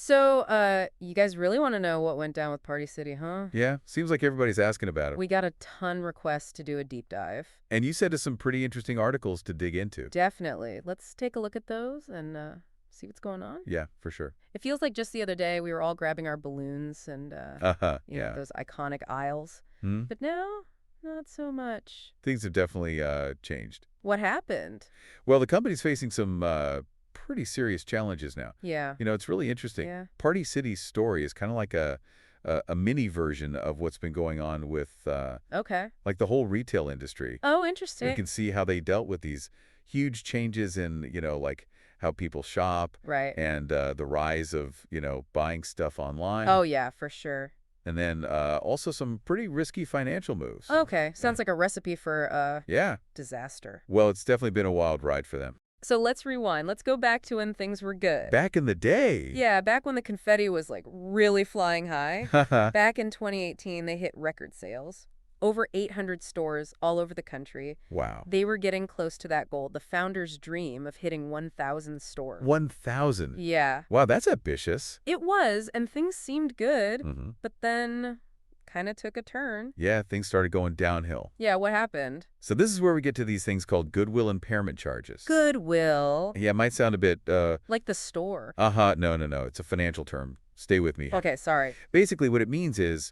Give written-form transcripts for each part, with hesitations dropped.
So, you guys really want to know what went down with Party City, huh? Yeah, seems like everybody's asking about it. We got a ton requests to do a deep dive. And you sent us some pretty interesting articles to dig into. Definitely. Let's take a look at those and see what's going on. Yeah, for sure. It feels like just the other day we were all grabbing our balloons and, Yeah. those iconic aisles. Hmm? But now, not so much. Things have definitely changed. What happened? Well, the company's facing some pretty serious challenges now. Yeah. It's really interesting. Yeah. Party City's story is kind of like a mini version of what's been going on with Okay. like the whole retail industry. Oh, You interesting. can see how they dealt with these huge changes in, like how people shop Right. and the rise of, buying stuff online. Oh, yeah, for sure. And then also some pretty risky financial moves. Okay. Sounds like a recipe for Yeah. disaster. Well, it's definitely been a wild ride for them. So let's rewind. Let's go back to when things were good. Back in the day. Yeah, back when the confetti was like really flying high. Yeah. Back in 2018, they hit record sales. Over 800 stores all over the country. Wow. They were getting close to that goal, the founder's dream of hitting 1,000 stores. 1,000. Yeah. Wow, that's ambitious. It was, and things seemed good, Mm-hmm. but then kind of took a turn. Yeah, things started going downhill. Yeah, what happened? So this is where we get to these things called goodwill impairment charges. Goodwill. Yeah, it might sound a bit, Like the store. no. It's a financial term. Stay with me. Okay, sorry. Basically, what it means is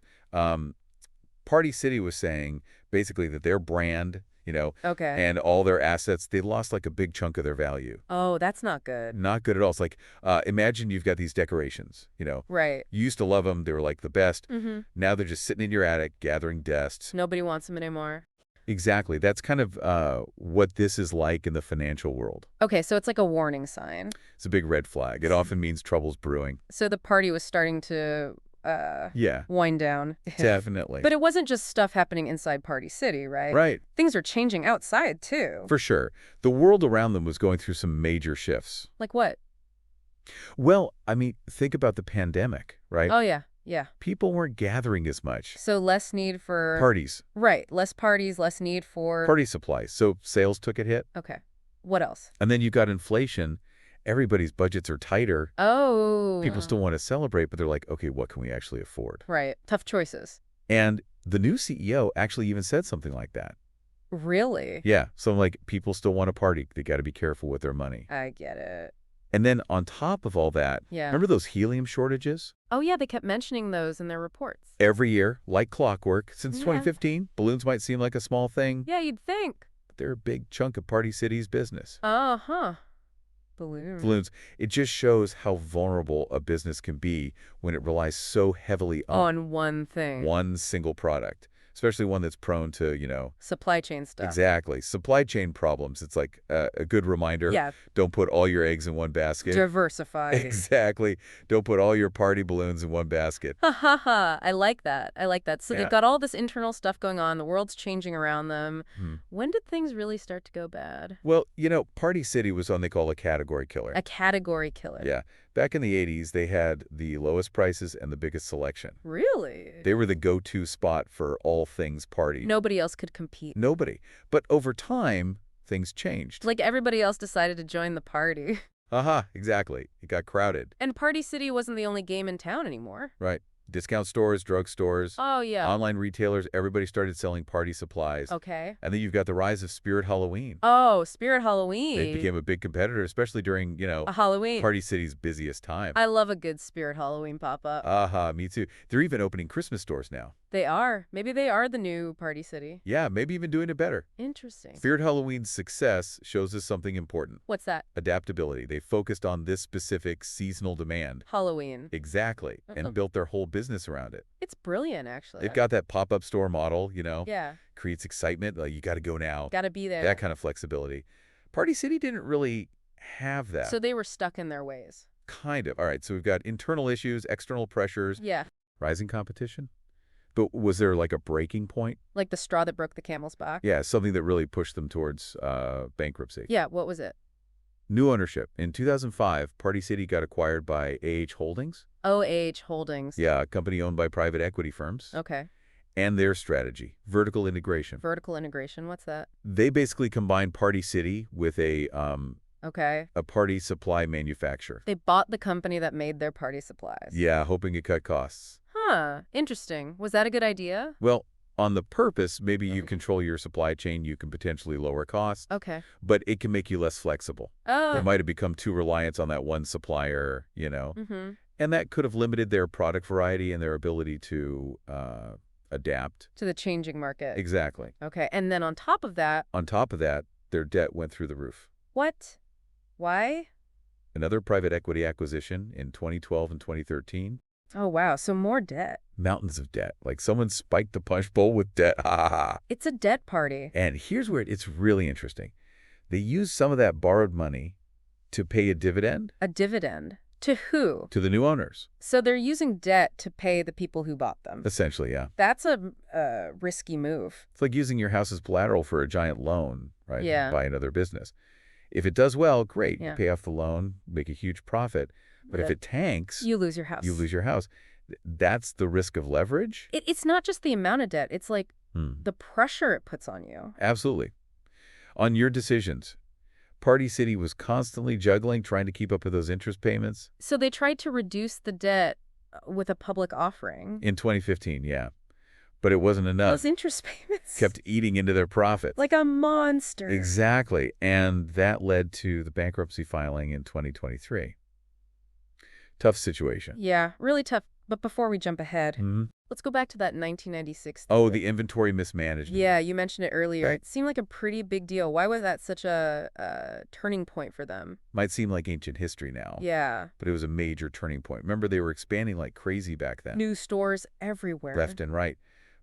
Party City was saying basically that their brand, Okay. and all their assets, they lost like a big chunk of their value. Oh, that's not good. Not good at all. It's like, imagine you've got these decorations, Right. You used to love them. They were like the best. Mm-hmm. Now they're just sitting in your attic gathering dust. Nobody wants them anymore. Exactly. That's kind of what this is like in the financial world. Okay, so it's like a warning sign. It's a big red flag. It often means trouble's brewing. So the party was starting to Yeah, wind down. definitely. But it wasn't just stuff happening inside Party City, right? Right. Things are changing outside, too. For sure. The world around them was going through some major shifts. Like what? Well, I mean, think about the pandemic, right? Oh, yeah. Yeah. People weren't gathering as much. So less need for... Parties. Right. Less parties, less need for... Party supplies. So sales took a hit. Okay. What else? And then you got inflation. Everybody's budgets are tighter. Oh. People still want to celebrate, but they're like, okay, what can we actually afford? Right. Tough choices. And the new CEO actually even said something like that. Really? Yeah. So like, people still want to party. They got to be careful with their money. I get it. And then on top of all that, Yeah. remember those helium shortages? Oh, yeah, they kept mentioning those in their reports. Every year, like clockwork, since Yeah. 2015, balloons might seem like a small thing, Yeah, you'd think. but they're a big chunk of Party City's business. Uh-huh. Balloon. Balloons, it just shows how vulnerable a business can be when it relies so heavily On one thing. one single product, especially one that's prone to, Supply chain stuff. exactly, supply chain problems. It's like a good reminder. Yeah. Don't put all your eggs in one basket. Diversify. Exactly. Don't put all your party balloons in one basket. Ha ha ha. I like that. I like that. So Yeah. they've got all this internal stuff going on. The world's changing around them. Hmm. When did things really start to go bad? Well, Party City was what they call a category killer. A category killer. Yeah. Back in the 80s, they had the lowest prices and the biggest selection. Really? They were the go-to spot for all things party. Nobody else could compete. Nobody. But over time, things changed. Like everybody else decided to join the party. Exactly. It got crowded. And Party City wasn't the only game in town anymore. Right. Discount stores, drugstores, Oh, yeah. online retailers, everybody started selling party supplies. Okay. And then you've got the rise of Spirit Halloween. Oh, Spirit Halloween. It became a big competitor, especially during, A Halloween. Party City's busiest time. I love a good Spirit Halloween pop-up. Me too. They're even opening Christmas stores now. They are. Maybe they are the new Party City. Yeah, maybe even doing it better. Interesting. Spirit Halloween's success shows us something important. What's that? Adaptability. They focused on this specific seasonal demand. Halloween. Exactly. And built their whole business around it. It's brilliant, actually. They've got that pop-up store model, Yeah. creates excitement. Like, you got to go now. Gotta be there. That kind of flexibility. Party City didn't really have that. So they were stuck in their ways. Kind of. All right, so we've got internal issues, external pressures, Yeah. rising competition. But was there like a breaking point? Like the straw that broke the camel's back. Yeah, something that really pushed them towards bankruptcy. Yeah, what was it? New ownership. In 2005, Party City got acquired by AH Holdings. OH Holdings. Yeah, a company owned by private equity firms. Okay. And their strategy, vertical integration. Vertical integration, what's that? They basically combined Party City with a Okay. a party supply manufacturer. They bought the company that made their party supplies. Yeah, hoping to cut costs. Huh. Interesting. Was that a good idea? Well, on the purpose, maybe you control your supply chain, you can potentially lower costs, Okay. but it can make you less flexible. They Oh. might have become too reliant on that one supplier, Mm-hmm. and that could have limited their product variety and their ability to adapt. To the changing market. Exactly. Okay. And then on top of that, On top of that, their debt went through the roof. what? Why? Another private equity acquisition in 2012 and 2013. Oh, wow. So more debt. Mountains of debt. Like someone spiked the punch bowl with debt. Ha ha ha. It's a debt party. And here's where it's really interesting. They used some of that borrowed money to pay a dividend A dividend. To who? to the new owners. So they're using debt to pay the people who bought them. Essentially, yeah. That's a risky move. It's like using your house as collateral for a giant loan, right? Yeah. Buy another business. If it does well, great. Yeah. You pay off the loan, make a huge profit. But if it tanks, You lose your house. you lose your house. That's the risk of leverage? It's not just the amount of debt. It's like Hmm. the pressure it puts on you. Absolutely. On your decisions, Party City was constantly juggling, trying to keep up with those interest payments. So they tried to reduce the debt with a public offering. In 2015, yeah. But it wasn't enough. Those interest payments. Kept eating into their profits. Like a monster. Exactly. And that led to the bankruptcy filing in 2023. Tough situation. Yeah, really tough. But before we jump ahead, Hmm. let's go back to that 1996 Oh, deal. the inventory mismanagement. Yeah, you mentioned it earlier. Right. It seemed like a pretty big deal. Why was that such a turning point for them? Might seem like ancient history now. Yeah. But it was a major turning point. Remember, they were expanding like crazy back then. New stores everywhere. Left and right.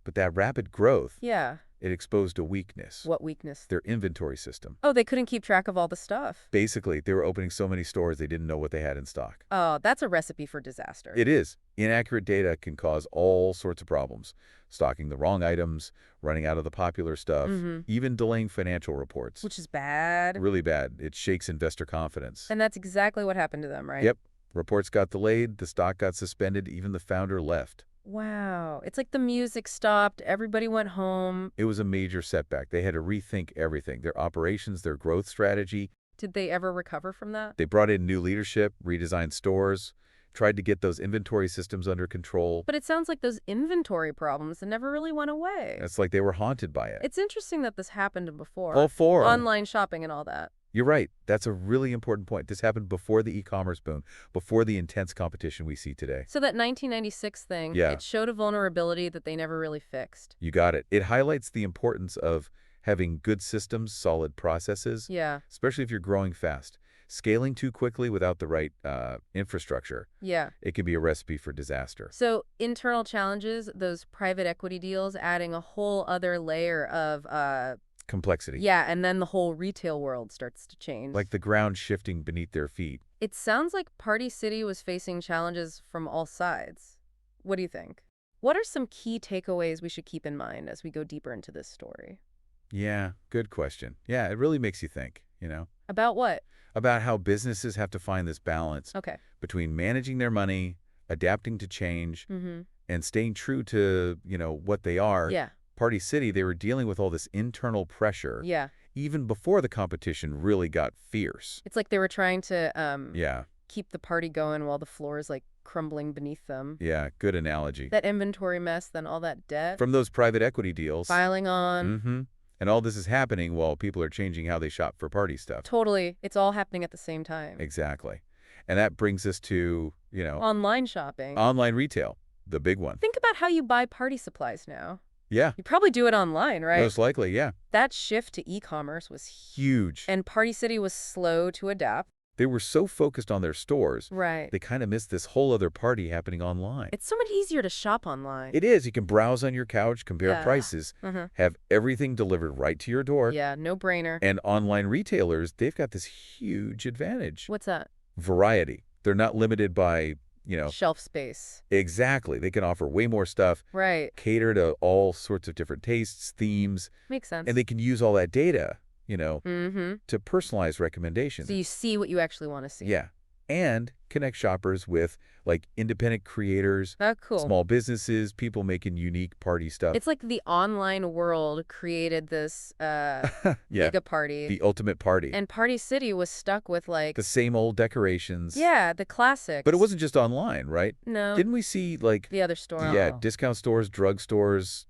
But that rapid growth, Yeah. it exposed a weakness. What weakness? Their inventory system. Oh, they couldn't keep track of all the stuff. Basically, they were opening so many stores they didn't know what they had in stock. Oh, that's a recipe for disaster. It is. Inaccurate data can cause all sorts of problems. Stocking the wrong items, running out of the popular stuff, even delaying financial reports. Which is bad. Really bad. It shakes investor confidence. And that's exactly what happened to them, right? Yep. Reports got delayed, the stock got suspended, even the founder left. Wow. It's like the music stopped, everybody went home. It was a major setback. They had to rethink everything, their operations, their growth strategy. Did they ever recover from that? They brought in new leadership, redesigned stores, tried to get those inventory systems under control. But it sounds like those inventory problems that never really went away. It's like they were haunted by it. It's interesting that this happened before. All four. Online shopping and all that. You're right. That's a really important point. This happened before the e-commerce boom, before the intense competition we see today. So that 1996 thing, Yeah. it showed a vulnerability that they never really fixed. You got it. It highlights the importance of having good systems, solid processes, Yeah. especially if you're growing fast. Scaling too quickly without the right infrastructure, Yeah. it can be a recipe for disaster. So internal challenges, those private equity deals, adding a whole other layer of, Complexity. yeah, and then the whole retail world starts to change. Like the ground shifting beneath their feet. It sounds like Party City was facing challenges from all sides. What do you think? What are some key takeaways we should keep in mind as we go deeper into this story? Yeah, good question. Yeah, it really makes you think, About what? about how businesses have to find this balance Okay. between managing their money, adapting to change, Mm-hmm. and staying true to, what they are. Yeah. Party City, they were dealing with all this internal pressure Yeah. even before the competition really got fierce. It's like they were trying to Yeah, keep the party going while the floor is like crumbling beneath them. yeah, good analogy. That inventory mess, then all that debt From those private equity deals. piling on. Mm-hmm. And all this is happening while people are changing how they shop for party stuff. Totally. It's all happening at the same time. Exactly. And that brings us to, Online shopping. online retail, the big one. Think about how you buy party supplies now. Yeah, You probably do it online, right? most likely, yeah. That shift to e-commerce was huge. Huge. And Party City was slow to adapt. They were so focused on their stores, Right. they kind of missed this whole other party happening online. It's so much easier to shop online. It is. You can browse on your couch, compare Yeah. prices, Uh-huh. have everything delivered right to your door. Yeah, no brainer. And online retailers, they've got this huge advantage. What's that? Variety. They're not limited by, Shelf space. exactly. They can offer way more stuff, Right. cater to all sorts of different tastes, themes, Makes sense. and they can use all that data, Mm-hmm. to personalize recommendations. So you see what you actually want to see. Yeah. and connect shoppers with like independent creators, Oh, cool. small businesses, people making unique party stuff. It's like the online world created this Yeah, mega party, the ultimate party. and Party City was stuck with like, The same old decorations. yeah, the But it classics. wasn't just online, right? No, Didn't we see like, the other store. yeah, Oh. discount stores, drug stores,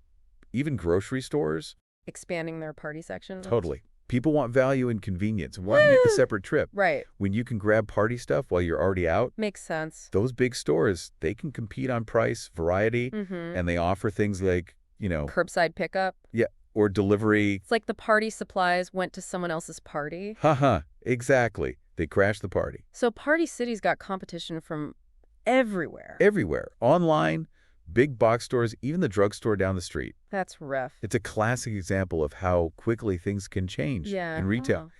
even grocery stores? Expanding their party section. Totally. People want value and convenience. Why make a separate trip? Right. When you can grab party stuff while you're already out, Makes sense. those big stores, they can compete on price, variety, and they offer things like, Curbside pickup. yeah, or delivery. It's like the party supplies went to someone else's party. Haha, exactly. They crashed the party. So Party City's got competition from everywhere. Everywhere. Online, big box stores, even the drugstore down the street. That's rough. It's a classic example of how quickly things can change Yeah. in retail. Oh.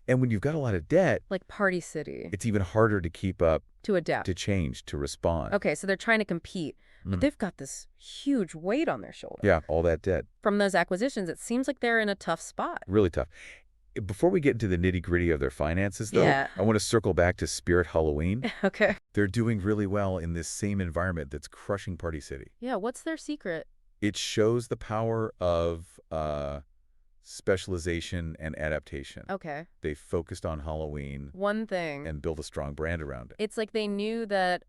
And when you've got a lot of debt, Like Party City. it's even harder to keep up, To adapt. to change, to respond. Okay, so they're trying to compete, but they've got this huge weight on their shoulder. Yeah, all that debt. From those acquisitions, it seems like they're in a tough spot. Really tough. Before we get into the nitty-gritty of their finances, though, Yeah. I want to circle back to Spirit Halloween. Okay. They're doing really well in this same environment that's crushing Party City. Yeah, what's their secret? It shows the power of specialization and adaptation. Okay. They focused on Halloween One thing. and built a strong brand around it. It's like they knew that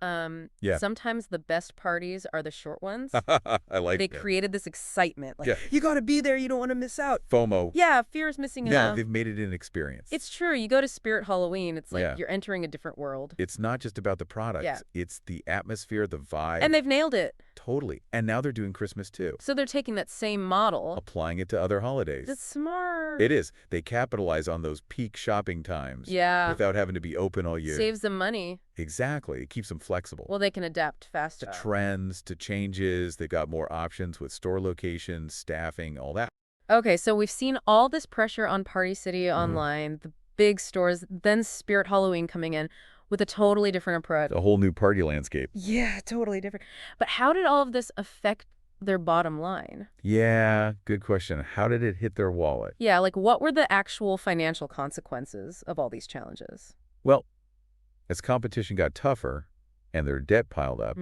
Yeah. sometimes the best parties are the short ones. I like They that. created this excitement. Like, Yeah. you got to be there. You don't want to miss out. FOMO. Yeah, fear is missing Yeah, out. they've made it an experience. It's true. You go to Spirit Halloween, it's like Yeah. you're entering a different world. It's not just about the products. Yeah. It's the atmosphere, the vibe. And they've nailed it. Totally. And now they're doing Christmas too. So they're taking that same model. Applying it to other holidays. That's smart. It is. They capitalize on those peak shopping times. Yeah. Without having to be open all year. Saves them money. Exactly. It keeps them flexible. Well, they can adapt faster. To trends, to changes. They've got more options with store locations, staffing, all that. Okay, so we've seen all this pressure on Party City online, the big stores, then Spirit Halloween coming in with a totally different approach. A whole new party landscape. Yeah, totally different. But how did all of this affect their bottom line? Yeah, good question. How did it hit their wallet? Yeah, like what were the actual financial consequences of all these challenges? Well, as competition got tougher and their debt piled up,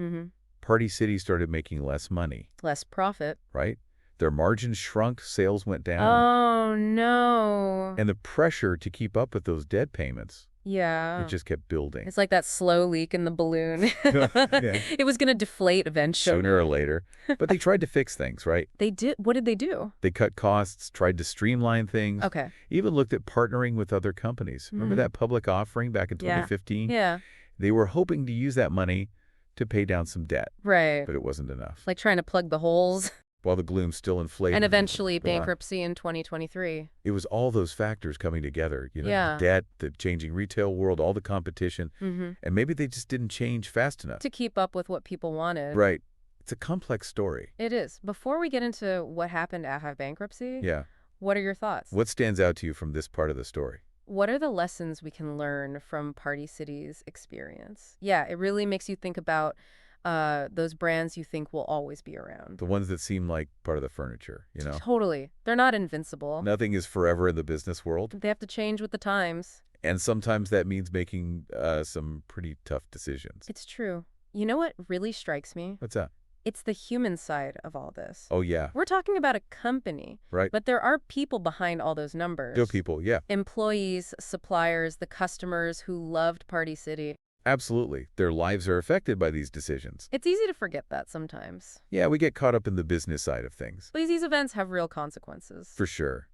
Party City started making less money, Less profit. right? Their margins shrunk, sales went down. Oh, no. And the pressure to keep up with those debt payments, Yeah. it just kept building. It's like that slow leak in the balloon. Yeah. It was going to deflate eventually. Sooner or later. But they tried to fix things, right? They did. What did they do? They cut costs, tried to streamline things, Okay. even looked at partnering with other companies. Remember that public offering back in Yeah. 2015? Yeah. They were hoping to use that money to pay down some debt, Right. but it wasn't enough. Like trying to plug the holes. While the gloom still inflated. And eventually Go on. bankruptcy in 2023. It was all those factors coming together, Yeah. the debt, the changing retail world, all the competition, and maybe they just didn't change fast enough. To keep up with what people wanted. Right. It's a complex story. It is. Before we get into what happened after bankruptcy, Yeah. what are your thoughts? What stands out to you from this part of the story? What are the lessons we can learn from Party City's experience? Yeah, it really makes you think about those brands you think will always be around. The ones that seem like part of the furniture, Totally. They're not invincible. Nothing is forever in the business world. They have to change with the times. And sometimes that means making some pretty tough decisions. It's true. You know what really strikes me? What's that? It's the human side of all this. Oh, yeah. We're talking about a company, Right. but there are people behind all those numbers. Real people, yeah. Employees, suppliers, the customers who loved Party City. Absolutely. Their lives are affected by these decisions. It's easy to forget that sometimes. Yeah, we get caught up in the business side of things. But these events have real consequences. For sure.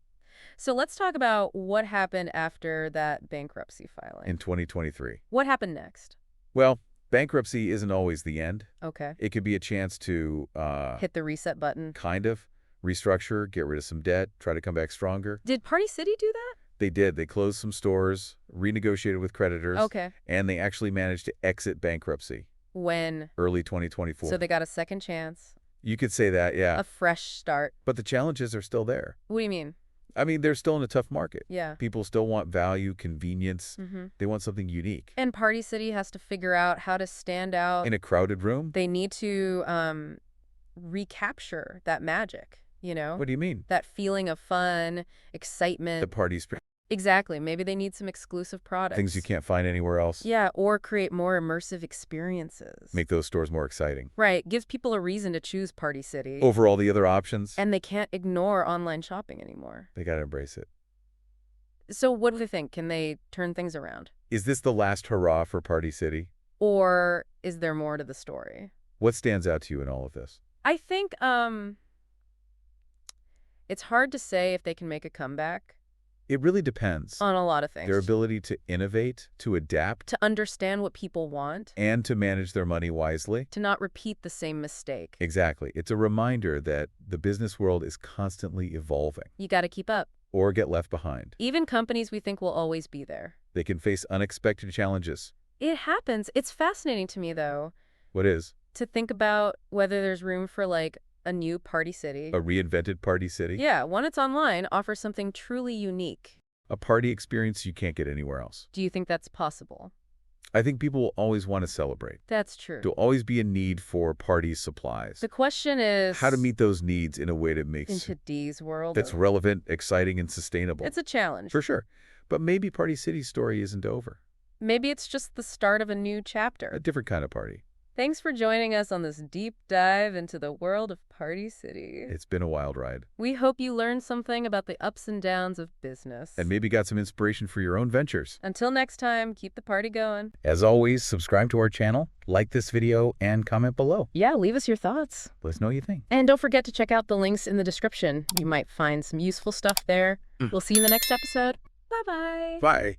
So let's talk about what happened after that bankruptcy filing. In 2023. What happened next? Well, bankruptcy isn't always the end. Okay. It could be a chance to Hit the reset button. kind of restructure, get rid of some debt, try to come back stronger. Did Party City do that? They did. They closed some stores, renegotiated with creditors, Okay. and they actually managed to exit bankruptcy When? early 2024. So they got a second chance. You could say that, yeah. A fresh start. But the challenges are still there. What do you mean? I mean, they're still in a tough market. Yeah. People still want value, convenience. They want something unique. And Party City has to figure out how to stand out. In a crowded room? They need to recapture that magic, What do you mean? That feeling of fun, excitement. The party spirit. Exactly. Maybe they need some exclusive products. Things you can't find anywhere else. Yeah, or create more immersive experiences. Make those stores more exciting. Right. Gives people a reason to choose Party City. Over all the other options. And they can't ignore online shopping anymore. They gotta embrace it. So what do they think? Can they turn things around? Is this the last hurrah for Party City? Or is there more to the story? What stands out to you in all of this? I think it's hard to say if they can make a comeback. It really depends. On a lot of things. Their ability to innovate, to adapt, to understand what people want, and to manage their money wisely. to not repeat the same mistake. Exactly. It's a reminder that the business world is constantly evolving. You got to keep up. Or get left behind. Even companies we think will always be there. They can face unexpected challenges. It happens. It's fascinating to me, though, What is? to think about whether there's room for, like, a new Party City. A reinvented Party City? Yeah, one that's online offers something truly unique. A party experience you can't get anywhere else. Do you think that's possible? I think people will always want to celebrate. That's true. There'll always be a need for party supplies. The question is... how to meet those needs in a way that makes... in today's world. that's relevant, exciting, and sustainable. It's a challenge. For sure. But maybe Party City's story isn't over. Maybe it's just the start of a new A chapter. different kind of party. Thanks for joining us on this deep dive into the world of Party City. It's been a wild ride. We hope you learned something about the ups and downs of business. And maybe got some inspiration for your own ventures. Until next time, keep the party going. As always, subscribe to our channel, like this video, and comment below. Yeah, leave us your thoughts. Let us know what you think. And don't forget to check out the links in the description. You might find some useful stuff there. We'll see you in the next episode. Bye-bye. Bye.